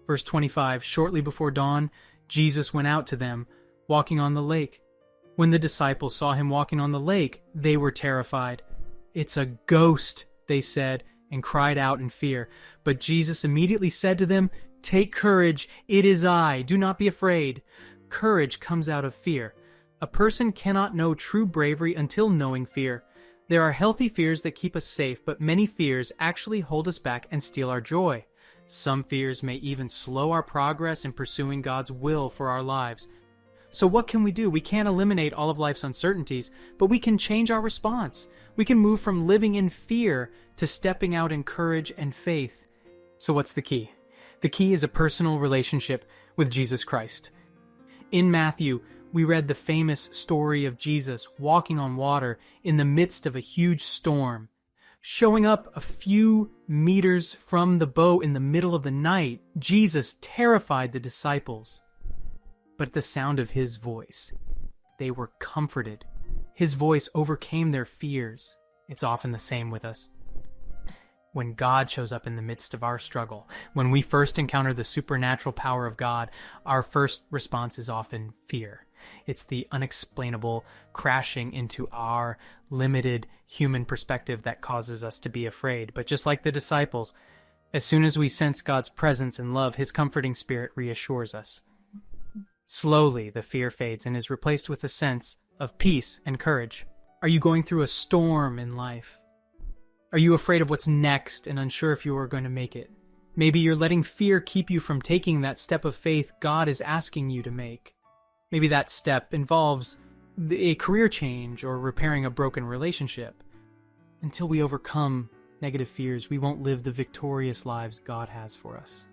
Verse 25, shortly before dawn, Jesus went out to them, walking on the lake. When the disciples saw him walking on the lake, they were terrified. "It's a ghost," they said, and cried out in fear. But Jesus immediately said to them, "Take courage, it is I, do not be afraid." Courage comes out of fear. A person cannot know true bravery until knowing fear. There are healthy fears that keep us safe, but many fears actually hold us back and steal our joy. Some fears may even slow our progress in pursuing God's will for our lives. So what can we do? We can't eliminate all of life's uncertainties, but we can change our response. We can move from living in fear to stepping out in courage and faith. So what's the key? The key is a personal relationship with Jesus Christ. In Matthew, we read the famous story of Jesus walking on water in the midst of a huge storm. Showing up a few meters from the boat in the middle of the night, Jesus terrified the disciples. But at the sound of his voice, they were comforted. His voice overcame their fears. It's often the same with us. When God shows up in the midst of our struggle, when we first encounter the supernatural power of God, our first response is often fear. It's the unexplainable crashing into our limited human perspective that causes us to be afraid. But just like the disciples, as soon as we sense God's presence and love, his comforting spirit reassures us. Slowly, the fear fades and is replaced with a sense of peace and courage. Are you going through a storm in life? Are you afraid of what's next and unsure if you are going to make it? Maybe you're letting fear keep you from taking that step of faith God is asking you to make. Maybe that step involves a career change or repairing a broken relationship. Until we overcome negative fears, we won't live the victorious lives God has for us.